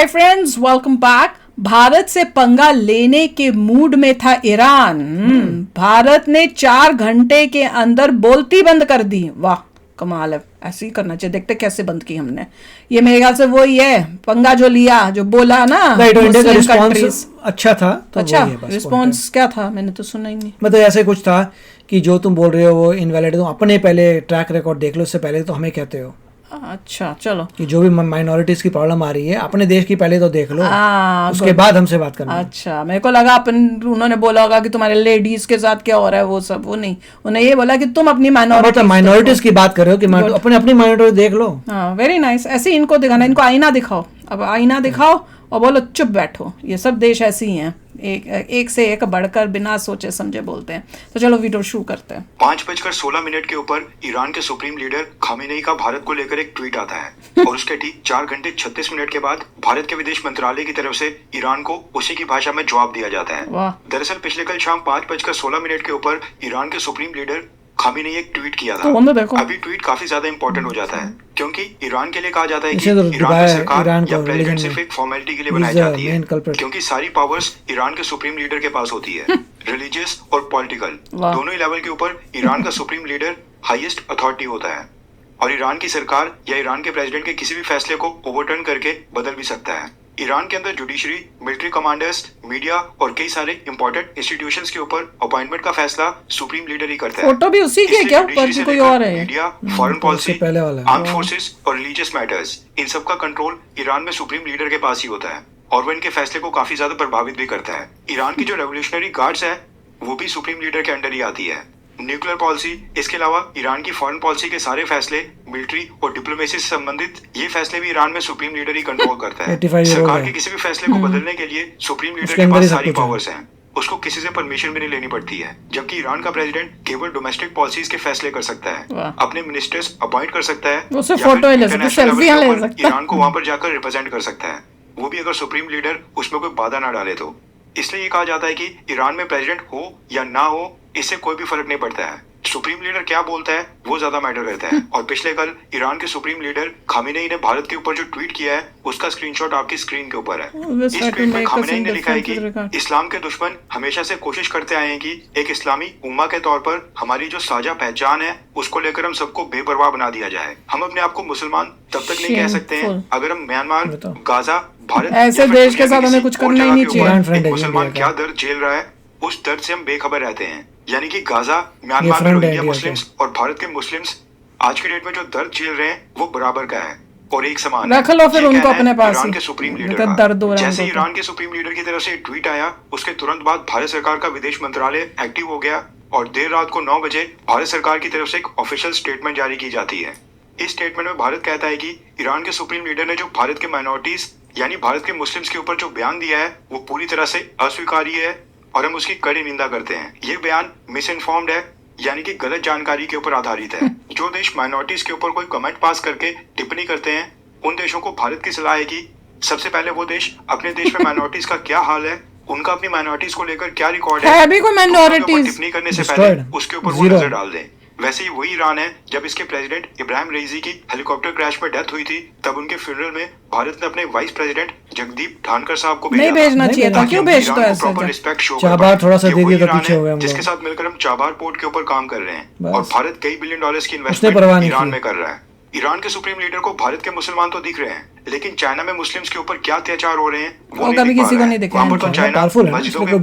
Hi friends, welcome back. Bharat से पंगा लेने के मूड में था ईरान। भारत ने 4 घंटे के अंदर बोलती बंद कर दी। वाह, कमाल है। ऐसे ही करना चाहिए। देखते कैसे बंद की हमने। ये मेरे ख्याल से वही है पंगा जो लिया, जो बोला ना। इंडिया का रिस्पॉन्स अच्छा था। तो अच्छा, रिस्पॉन्स क्या था? मैंने तो सुना ही नहीं। मतलब ऐसे कुछ था कि जो तुम बोल रहे हो वो इनवैलिड, तुम अपने पहले ट्रैक रिकॉर्ड देख लो, उससे पहले तो हमें कहते हो। अच्छा, चलो कि जो भी माइनॉरिटीज की प्रॉब्लम आ रही है अपने देश की पहले तो देख लो, उसके बाद हमसे बात करना। अच्छा, मेरे को लगा उन्होंने बोला होगा कि तुम्हारे लेडीज के साथ क्या हो रहा है, वो सब। वो नहीं, उन्हें ये बोला कि तुम अपनी माइनॉरिटीज की बात कर रहे हो कि अपने अपनी माइनॉरिटी देख लो। हाँ, वेरी नाइस। ऐसे इनको दिखाना, इनको आईना दिखाओ। अब आईना दिखाओ और बोलो चुप बैठो। ये सब देश ऐसे ही हैं, एक से एक बढ़कर बिना सोचे समझे बोलते हैं। तो चलो वीडियो शुरू करते हैं। 5:16 के ऊपर ईरान के सुप्रीम लीडर खामेनेई का भारत को लेकर एक ट्वीट आता है और उसके ठीक 4 घंटे 36 मिनट के बाद भारत के विदेश मंत्रालय की तरफ से ईरान को उसी की भाषा में जवाब दिया जाता है। दरअसल पिछले कल शाम 5:16 के ऊपर ईरान के सुप्रीम लीडर खामेनेई एक ट्वीट किया था। अभी ट्वीट काफी ज्यादा इंपॉर्टेंट हो जाता है क्योंकि ईरान के लिए कहा जाता है कि ईरान की सरकार या प्रेसिडेंट सिर्फ एक फॉर्मेलिटी के लिए बनाई जाती है, क्योंकि सारी पावर्स ईरान के सुप्रीम लीडर के पास होती है। रिलीजियस और पॉलिटिकल दोनों ही लेवल के ऊपर ईरान का सुप्रीम लीडर हाईएस्ट अथॉरिटी होता है और ईरान की सरकार या ईरान के प्रेसिडेंट के किसी भी फैसले को ओवरटर्न करके बदल भी सकता है। ईरान के अंदर जुडिशरी, मिलिट्री कमांडर्स, मीडिया और कई सारे इंपॉर्टेंट इंस्टीट्यूशंस के ऊपर अपॉइंटमेंट का फैसला सुप्रीम लीडर ही करता है। फोटो भी उसी की है क्या? ऊपर की कोई और है? Media, foreign policy, arm forces और रिलीजियस मैटर्स, इन सब का कंट्रोल ईरान में सुप्रीम लीडर के पास ही होता है और वो इनके फैसले को काफी ज्यादा प्रभावित भी करता है। ईरान की जो रेवोल्यूशनरी गार्ड्स है वो भी सुप्रीम लीडर के अंडर ही आती है। न्यूक्लियर पॉलिसी, इसके अलावा ईरान की फॉरेन पॉलिसी के सारे फैसले, मिलिट्री और डिप्लोमेसी से संबंधित ये फैसले भी ईरान में सुप्रीम लीडर ही कंट्रोल करता है। सरकार के किसी भी फैसले को बदलने के लिए सुप्रीम लीडर के पास सारी पावर्स हैं। उसको किसी से परमिशन भी नहीं लेनी पड़ती है। जबकि ईरान का प्रेसिडेंट केवल डोमेस्टिक पॉलिसीज के फैसले कर सकता है, अपने मिनिस्टर्स अपॉइंट कर सकता है, ईरान को वहां पर जाकर रिप्रेजेंट कर सकता है, वो भी अगर सुप्रीम लीडर उसमें कोई बाधा ना डाले तो। इसलिए ये कहा जाता है कि ईरान में प्रेसिडेंट हो या ना हो, इससे कोई भी फर्क नहीं पड़ता है। सुप्रीम लीडर क्या बोलता है वो ज्यादा मैटर करता है। और पिछले कल ईरान के सुप्रीम लीडर खामेनेई ने भारत के ऊपर जो ट्वीट किया है उसका स्क्रीनशॉट आपकी स्क्रीन के ऊपर है। इस ट्वीट में खामेनेई ने लिखा है कि इस्लाम के दुश्मन हमेशा से कोशिश करते आए हैं कि एक इस्लामी उम्मा के तौर पर हमारी जो साझा पहचान है उसको लेकर हम सबको बेपरवाह बना दिया जाए। हम अपने आप को मुसलमान तब तक नहीं कह सकते हैं अगर हम म्यांमार, गाजा, भारत ऐसे देश के साथ हमें कुछ करना ही नहीं चाहिए। मुसलमान क्या दर्द झेल रहा है उस दर्द से हम बेखबर रहते हैं। यानी कि गाजा, म्यांमार में रोहिंग्या मुस्लिम्स और भारत के मुस्लिम्स आज के डेट में जो दर्द झेल रहे हैं वो बराबर का है और एक समान रख लो फिर उनको अपने पास। ईरान के सुप्रीम लीडर का जैसे ईरान के सुप्रीम लीडर की तरफ से ट्वीट आया उसके तुरंत बाद भारत सरकार का विदेश मंत्रालय एक्टिव हो गया और देर रात को 9 बजे भारत सरकार की तरफ से एक ऑफिशियल स्टेटमेंट जारी की जाती है। इस स्टेटमेंट में भारत कहता है कि ईरान के सुप्रीम लीडर ने जो भारत के माइनॉरिटीज यानी भारत के मुस्लिम्स के ऊपर जो बयान दिया है वो पूरी तरह से अस्वीकार्य है और हम उसकी कड़ी निंदा करते हैं। ये बयान मिस इन्फॉर्म्ड है, यानी कि गलत जानकारी के ऊपर आधारित है। जो देश माइनॉरिटीज के ऊपर कोई कमेंट पास करके टिप्पणी करते हैं उन देशों को भारत की सलाह है कि सबसे पहले वो देश अपने देश में माइनॉरिटीज का क्या हाल है, उनका अपनी माइनॉरिटीज को लेकर क्या रिकॉर्ड है, टिप्पणी करने से पहले उसके ऊपर वो नजर डाल दें। वैसे ही वही ईरान है जब इसके प्रेसिडेंट इब्राहिम रईसी की हेलीकॉप्टर क्रैश में डेथ हुई थी तब उनके फ्यूनरल में भारत ने अपने वाइस प्रेसिडेंट जगदीप धनखड़ साहब को नहीं भेजना चाहिए था। क्यों भेजते हैं? प्रॉपर रिस्पेक्ट शो थोड़ा सा दे दिया तो पीछे हो गए हम लोग। जिसके साथ मिलकर हम चाबार पोर्ट के ऊपर काम कर रहे हैं और भारत कई $1 बिलियन की इन्वेस्टमेंट ईरान में कर रहा है। ईरान के सुप्रीम लीडर को भारत के मुसलमान तो दिख रहे हैं लेकिन चाइना में मुस्लिम्स के ऊपर क्या अत्याचार हो रहे हैं वो कभी किसी को नहीं दिख रहा है। वहाँ पर तो चाइना मस्जिदों में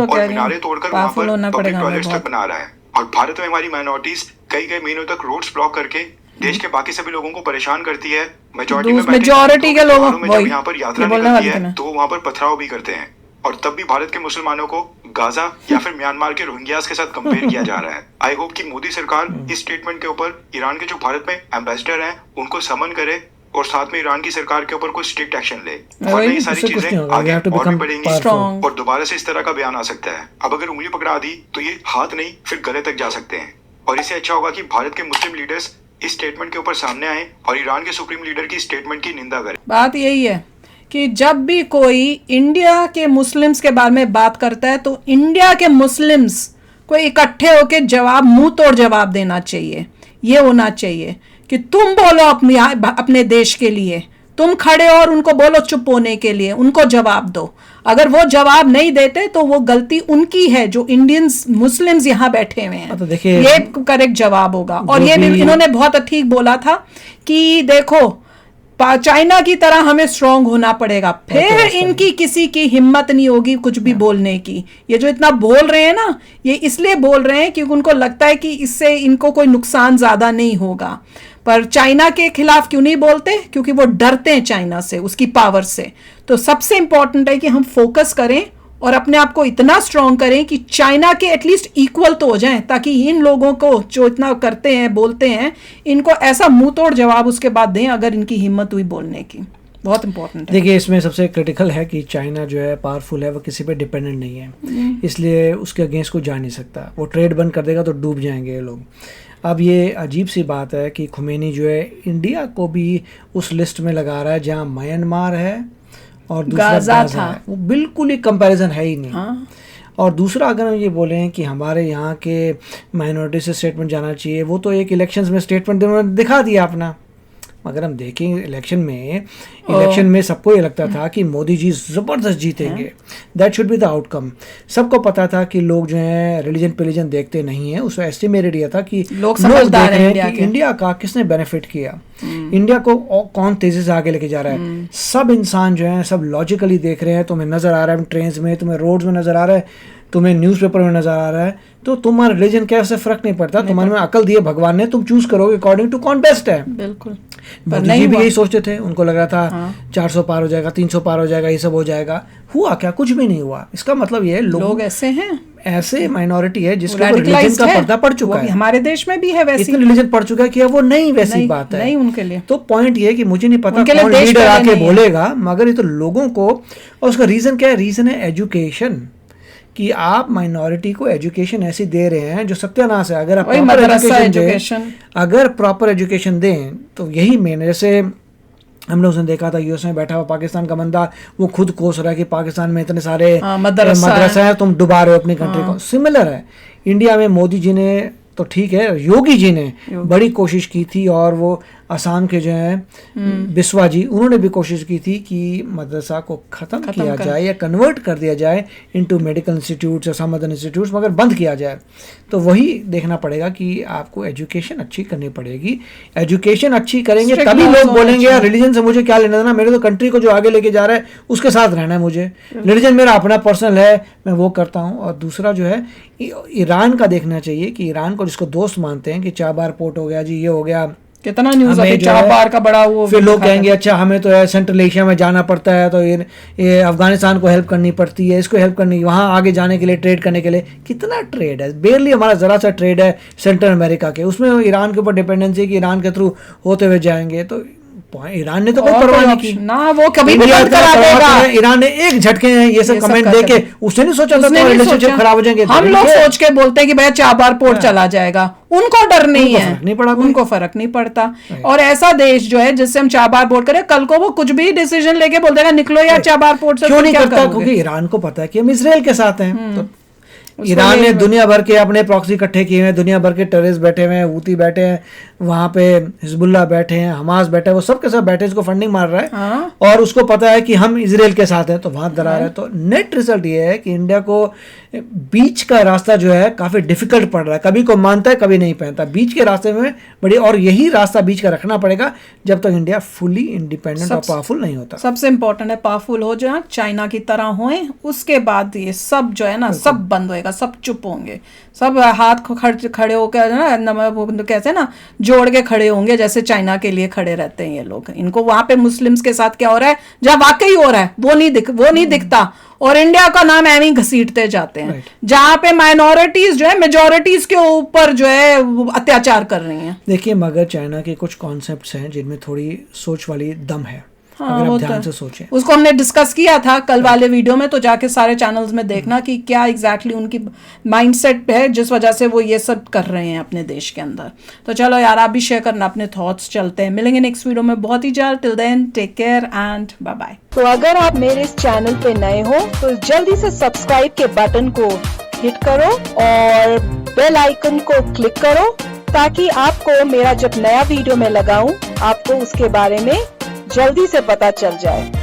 और मीनारे तोड़कर वहाँ पर पब्लिक टॉयलेट्स तक बना रहा है और भारत में हमारी माइनॉरिटीज कई महीनों तक रोड्स ब्लॉक करके देश के बाकी सभी लोगों को परेशान करती है। मेजॉरिटी के लोगों में जब यहाँ पर यात्रा निकलती है तो वहाँ पर पथराव भी करते हैं और तब भी भारत के मुसलमानों को गाजा या फिर म्यांमार के रोहिंग्यास के साथ कंपेयर किया जा रहा है। आई होप कि मोदी सरकार इस स्टेटमेंट के ऊपर ईरान के जो भारत में एम्बेसडर हैं उनको समन करे और साथ में ईरान की सरकार के ऊपर कोई स्ट्रिक्ट एक्शन ले, वरना ये सारी चीजें आगे और भी बढ़ेंगी और दोबारा से इस तरह का बयान आ सकता है। अब अगर उंगली पकड़ा दी तो ये हाथ नहीं फिर गले तक जा सकते हैं और इससे अच्छा होगा कि भारत के मुस्लिम लीडर्स इस स्टेटमेंट के ऊपर सामने आए और ईरान के सुप्रीम लीडर की स्टेटमेंट की निंदा करें। बात यही है कि जब भी कोई इंडिया के मुस्लिम्स के बारे में बात करता है तो इंडिया के मुस्लिम्स को इकट्ठे होकर जवाब, मुंह तोड़ जवाब देना चाहिए। ये होना चाहिए कि तुम बोलो अपने देश के लिए, तुम खड़े और उनको बोलो चुप होने के लिए, उनको जवाब दो। अगर वो जवाब नहीं देते तो वो गलती उनकी है जो इंडियंस मुस्लिम्स यहाँ बैठे हुए हैं। तो देखिए, ये करेक्ट जवाब होगा। और ये भी इन्होंने बहुत ठीक बोला था कि देखो चाइना की तरह हमें स्ट्रांग होना पड़ेगा, फिर इनकी किसी की हिम्मत नहीं होगी कुछ भी बोलने की। ये जो इतना बोल रहे हैं ना, ये इसलिए बोल रहे हैं क्योंकि उनको लगता है कि इससे इनको कोई नुकसान ज्यादा नहीं होगा। पर चाइना के खिलाफ क्यों नहीं बोलते? क्योंकि वो डरते हैं चाइना से, उसकी पावर से। तो सबसे इंपॉर्टेंट है कि हम फोकस करें और अपने आप को इतना स्ट्रांग करें कि चाइना के एटलीस्ट इक्वल तो हो जाएं, ताकि इन लोगों को जो इतना करते हैं बोलते हैं, इनको ऐसा मुंह तोड़ जवाब उसके बाद दें अगर इनकी हिम्मत हुई बोलने की। बहुत इंपॉर्टेंट है। देखिए, इसमें सबसे क्रिटिकल है कि चाइना जो है पावरफुल है, वो किसी पे डिपेंडेंट नहीं है, इसलिए उसके अगेंस्ट को जा नहीं सकता। वो ट्रेड बंद कर देगा तो डूब जाएंगे ये लोग। अब ये अजीब सी बात है कि खुमैनी जो है इंडिया को भी उस लिस्ट में लगा रहा है जहाँ म्यांमार है और दूसरा गाजा था। है। वो बिल्कुल ही कंपैरिजन है ही नहीं। हाँ। और दूसरा, अगर हम ये बोलें कि हमारे यहाँ के माइनॉरिटी से स्टेटमेंट जाना चाहिए, वो तो एक इलेक्शंस में स्टेटमेंट दिखा दिया अपना। मगर हम देखें इलेक्शन में सबको ये लगता था कि मोदी जी ज़बरदस्त जीतेंगे, that should be the outcome. सबको पता था कि लोग जो हैं रिलीजन देखते नहीं है, उसको एस्टिमेटेड यह था कि लोग समझदार हैं कि इंडिया का किसने बेनिफिट किया, इंडिया को कौन तेजी से आगे लेके जा रहा है। सब इंसान जो है सब लॉजिकली देख रहे हैं। तुम्हें नजर आ रहा है ट्रेन में, तुम्हें रोड्स में नजर आ रहा है, तुम्हें न्यूज़पेपर में नजर आ रहा है, तो तुम्हारा रिलीजन क्या उससे फर्क नहीं पड़ता। तुम्हारे में अकल दी है भगवान ने, तुम चूज करोगे अकॉर्डिंग टू कौन बेस्ट है। बिल्कुल। मोदी जी भी यही सोचते थे, उनको लग रहा था 400 पार हो जाएगा, 300 पार हो जाएगा, ये सब हो जाएगा। हुआ क्या? कुछ भी नहीं हुआ। इसका मतलब ये लोग ऐसे हैं, ऐसे माइनॉरिटी है जिसको रिलीजन का पर्दा पड़ चुका है। हमारे देश में भी है वैसी, इतना रिलीजन पड़ चुका है कि अब वो नहीं वैसी बात है, नहीं उनके लिए। तो पॉइंट ये है कि मुझे नहीं पता कौन लीडर आके बोलेगा, मगर ये तो लोगों को, और उसका रीजन क्या है? रीजन है एजुकेशन, कि आप माइनॉरिटी को एजुकेशन ऐसी दे रहे हैं जो सत्यानाश है। अगर आप प्रॉपर एजुकेशन दें तो यही मेन, जैसे हम लोग ने देखा था यूएस में बैठा हुआ पाकिस्तान का बंदा, वो खुद कोस रहा है कि पाकिस्तान में इतने सारे मदरसा है, तुम डुबा रहे हो अपनी कंट्री को। सिमिलर है इंडिया में। मोदी जी ने तो ठीक है, योगी जी ने बड़ी कोशिश की थी, और वो असम के जो हैं बिस्वा जी, उन्होंने भी कोशिश की थी कि मदरसा को ख़त्म किया जाए या कन्वर्ट कर दिया जाए इनटू मेडिकल इंस्टीट्यूट्स या सम अदर इंस्टीट्यूट्स, मगर बंद किया जाए। तो वही देखना पड़ेगा कि आपको एजुकेशन अच्छी करनी पड़ेगी। एजुकेशन अच्छी करेंगे तभी लोग बोलेंगे यार रिलीजन से मुझे क्या लेना देना, मेरे तो कंट्री को जो आगे लेके जा रहा है उसके साथ रहना है मुझे। रिलीजन मेरा अपना पर्सनल है, मैं वो करता हूँ। और दूसरा जो है ईरान का देखना चाहिए कि ईरान को जिसको दोस्त मानते हैं कि चाबार पोर्ट हो गया जी, ये हो गया, कितना न्यूज़ अभी चाबार का बड़ा वो, फिर लोग कहेंगे अच्छा हमें तो है सेंट्रल एशिया में जाना पड़ता है, तो ये अफगानिस्तान को हेल्प करनी पड़ती है, इसको हेल्प करनी, वहाँ आगे जाने के लिए, ट्रेड करने के लिए। कितना ट्रेड है? बेरली हमारा ज़रा सा ट्रेड है सेंट्रल अमेरिका के, उसमें ईरान के ऊपर डिपेंडेंसी है कि ईरान के थ्रू होते हुए जाएंगे। तो ईरान ने तो कोई परवाह नहीं की ना, वो कभी भी बंद करा देगा। ईरान ने एक झटके ये सब कमेंट देके उसने नहीं सोचा था रिलेशनशिप खराब हो जाएंगे। हम लोग सोच के बोलते हैं कि भैया चाबार पोर्ट चला जाएगा, उनको डर नहीं है, उनको फर्क नहीं पड़ता। और ऐसा देश जो है जिससे हम चाबार पोर्ट करें, कल को वो कुछ भी डिसीजन लेके बोल देगा निकलो यार चाबार पोर्ट से, क्यों नहीं करता? क्योंकि ईरान को पता है कि हम इसराइल के साथ हैं। तो ईरान ने दुनिया भर के अपने प्रॉक्सी इकट्ठे किए हैं, दुनिया भर के टेररिस्ट बैठे हुए हैं, हूती बैठे हैं, वहाँ पे हिजबुल्ला बैठे हैं, हमास बैठे हैं, वो सब के सब बैठे, इसको फंडिंग मार रहा है। हाँ? और उसको पता है कि हम इजराइल के साथ हैं, तो वहाँ दरार है। तो नेट रिजल्ट ये है कि इंडिया को बीच का रास्ता जो है काफ़ी डिफिकल्ट पड़ रहा है। कभी को मानता है, कभी नहीं पहनता। बीच के रास्ते में बड़ी, और यही रास्ता बीच का रखना पड़ेगा जब तक इंडिया फुली इंडिपेंडेंट और पावरफुल नहीं होता। सबसे इंपॉर्टेंट है पावरफुल हो जाए, चाइना की तरह होए, उसके बाद ये सब जो है ना सब बंद होएगा, सब चुप होंगे, सब हाथ खड़े होकर ना कैसे ना जोड़ के खड़े होंगे, जैसे चाइना के लिए खड़े रहते हैं ये लोग। इनको वहां पे मुस्लिम्स के साथ क्या हो रहा है, जहाँ वाकई हो रहा है वो नहीं दिखता, और इंडिया का नाम ऐਵੇਂ ही घसीटते जाते हैं। जहाँ पे माइनॉरिटीज जो है मेजॉरिटीज के ऊपर जो है अत्याचार कर रही हैं। देखिए, मगर चाइना के कुछ कॉन्सेप्ट्स हैं जिनमें थोड़ी सोच वाली दम है। अगर आप ध्यान से सोचें, उसको हमने डिस्कस किया था कल वाले वीडियो में, तो जाके सारे चैनल्स में देखना कि क्या एग्जैक्टली उनकी माइंडसेट है जिस वजह से वो ये सब कर रहे हैं अपने देश के अंदर। तो चलो यार, आप भी शेयर करना अपने थॉट्स। चलते हैं, मिलेंगे नेक्स्ट वीडियो में बहुत ही जल्द। Till then take care and bye bye. तो अगर आप मेरे इस चैनल पे नए हो तो जल्दी से सब्सक्राइब के बटन को हिट करो और बेल आइकन को क्लिक करो, ताकि आपको मेरा जब नया वीडियो मैं लगाऊं आपको उसके बारे में जल्दी से पता चल जाए।